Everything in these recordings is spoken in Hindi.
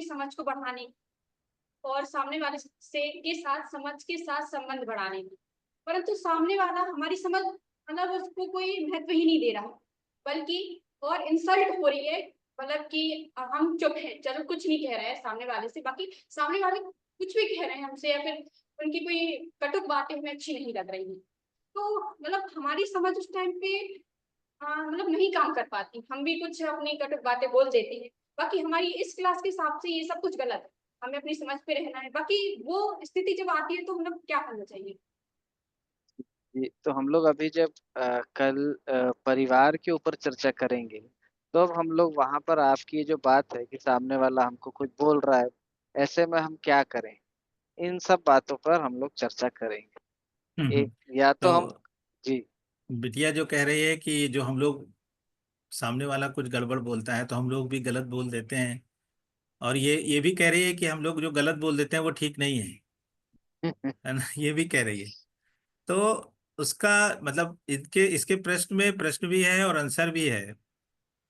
समझ को बढ़ाने और सामने वाले से के साथ समझ के साथ संबंध बढ़ाने की। परंतु सामने वाला हमारी समझ मतलब उसको कोई महत्व ही नहीं दे रहा, बल्कि और इंसल्ट हो रही है, मतलब कि हम चुप हैं, चलो कुछ नहीं कह रहे हैं सामने वाले से, बाकी सामने वाले कुछ भी कह रहे हैं हमसे या फिर उनकी कोई कटुक बातें हमें अच्छी नहीं लग रही हैं। तो मतलब हमारी समझ उस टाइम पे मतलब नहीं काम कर पाती। हम भी कुछ अपनी कटुक बातें बोल देते हैं। बाकी हमारी इस क्लास के हिसाब से ये सब कुछ गलत है। हमें अपनी समझ पे रहना है। बाकी वो स्थिति जब आती है तो मतलब क्या करना चाहिए? जी, तो हम लोग अभी जब कल परिवार के ऊपर चर्चा करेंगे, तो अब हम लोग वहाँ पर आपकी जो बात है कि सामने वाला हमको कुछ बोल रहा है, ऐसे में हम क्या करें? इन सब बातों पर हम लोग चर्चा करेंगे। एक या तो हम तो जी, बिटिया जो कह रही है कि जो हम लोग सामने वाला कुछ गड़बड़ बोलता है तो हम लोग भी गलत बोल देते हैं, और ये भी कह रही है कि हम लोग जो गलत बोल देते हैं वो ठीक नहीं है ना। ये भी कह रही है। तो उसका मतलब इनके इसके प्रश्न में प्रश्न भी है और आंसर भी है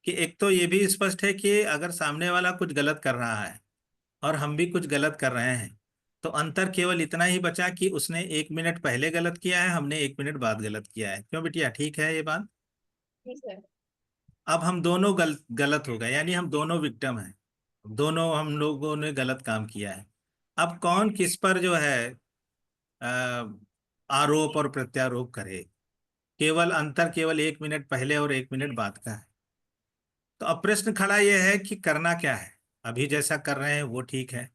कि एक तो ये भी स्पष्ट है कि अगर सामने वाला कुछ गलत कर रहा है और हम भी कुछ गलत कर रहे हैं, तो अंतर केवल इतना ही बचा कि उसने 1 मिनट पहले गलत किया है, हमने 1 मिनट बाद गलत किया है। क्यों बिटिया, ठीक है ये बात? जी सर। अब हम दोनों गलत हो गए, यानी हम दोनों विक्टिम हैं, दोनों हम लोगों ने गलत काम किया है। अब कौन किस पर जो है अ, आरोप और प्रत्यारोप करे? केवल अंतर केवल 1 मिनट पहले और 1 मिनट बाद का है। तो अब प्रश्न खड़ा यह है कि करना क्या है। अभी जैसा कर रहे हैं वो ठीक है,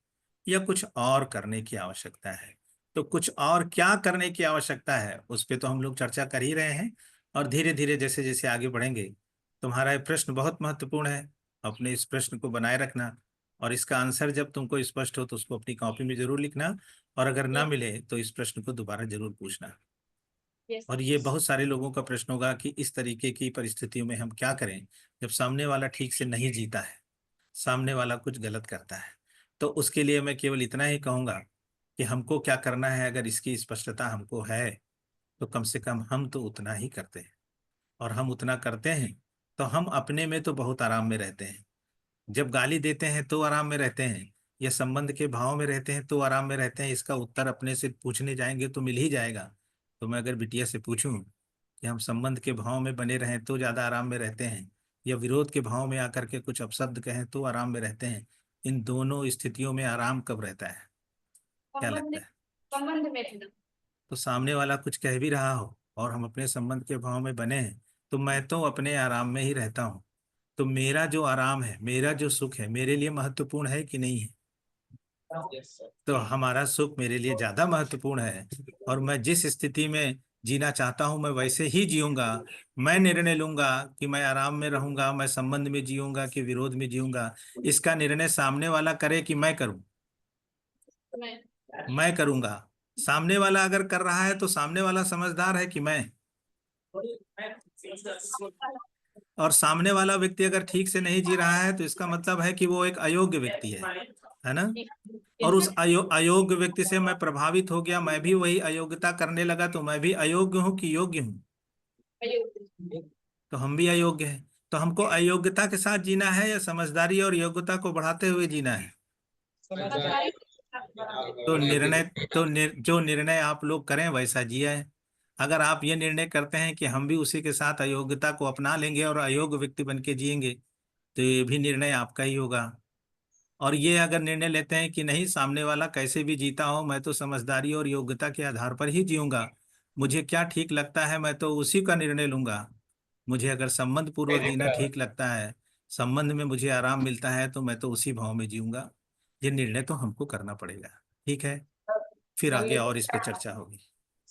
या कुछ और करने की आवश्यकता है? तो कुछ और क्या करने की आवश्यकता है उस पे तो हम लोग चर्चा कर ही रहे हैं, और धीरे धीरे जैसे जैसे आगे बढ़ेंगे। तुम्हारा ये प्रश्न बहुत महत्वपूर्ण है, अपने इस प्रश्न को बनाए रखना, और इसका आंसर जब तुमको स्पष्ट हो तो उसको अपनी कॉपी में जरूर लिखना, और अगर ना मिले तो इस प्रश्न को दोबारा जरूर पूछना। यस और ये बहुत सारे लोगों का प्रश्न होगा कि इस तरीके की परिस्थितियों में हम क्या करें जब सामने वाला ठीक से नहीं जीता है, सामने वाला कुछ गलत करता है। तो उसके लिए मैं केवल इतना ही कहूंगा कि हमको क्या करना है, अगर इसकी स्पष्टता हमको है तो कम से कम हम तो उतना ही करते हैं। और हम उतना करते हैं तो हम अपने में तो बहुत आराम में रहते हैं। जब गाली देते हैं तो आराम में रहते हैं, या संबंध के भाव में रहते हैं तो आराम में रहते हैं, इसका उत्तर अपने से पूछने जाएंगे तो मिल ही जाएगा। तो मैं अगर बिटिया से पूछूं कि हम संबंध के भाव में बने रहें तो ज्यादा आराम में रहते हैं, या विरोध के भाव में आकर के कुछ अपशब्द कहें तो आराम में रहते हैं, इन दोनों स्थितियों में आराम कब रहता है? क्या संबंध लगता है? संबंध में रहना। तो सामने वाला कुछ कह भी रहा हो और हम अपने संबंध के भाव में बने हैं, तो मैं तो अपने आराम में ही रहता हूँ। तो मेरा जो आराम है, मेरा जो सुख है, मेरे लिए महत्वपूर्ण है कि नहीं है? तो हमारा सुख मेरे लिए ज्यादा महत्वपूर्ण है, और मैं जिस स्थिति में जीना चाहता हूं मैं वैसे ही जीऊंगा। मैं निर्णय लूंगा कि मैं आराम में रहूंगा, मैं संबंध में जीऊंगा कि विरोध में जीऊंगा। इसका निर्णय सामने वाला करे कि मैं करूं? मैं मैं करूंगा। सामने वाला अगर कर रहा है तो सामने वाला समझदार है कि मैं? और सामने वाला व्यक्ति अगर ठीक से नहीं जी रहा है तो इसका मतलब है कि वो एक अयोग्य व्यक्ति है ना। और उस अयोग्य व्यक्ति से मैं प्रभावित हो गया, मैं भी वही अयोग्यता करने लगा, तो मैं भी अयोग्य हूँ कि योग्य हूँ? तो हम भी अयोग्य हैं। तो हमको अयोग्यता के साथ जीना है या समझदारी और योग्यता को बढ़ाते हुए जीना है? समझदारी। तो जो निर्णय आप लोग करें वैसा जिया है। अगर आप ये निर्णय करते हैं कि हम भी उसी के साथ अयोग्यता को अपना लेंगे और अयोग्य व्यक्ति बन के जिएंगे, तो ये भी निर्णय आपका ही होगा। और ये अगर निर्णय लेते हैं कि नहीं, सामने वाला कैसे भी जीता हो मैं तो समझदारी और योग्यता के आधार पर ही जीऊंगा, मुझे क्या ठीक लगता है मैं तो उसी का निर्णय लूंगा, मुझे अगर संबंध पूर्वक जीना ठीक लगता है, संबंध में मुझे आराम मिलता है, तो मैं तो उसी भाव में जीऊंगा। ये निर्णय तो हमको करना पड़ेगा। ठीक है, फिर आगे और इस पे चर्चा होगी।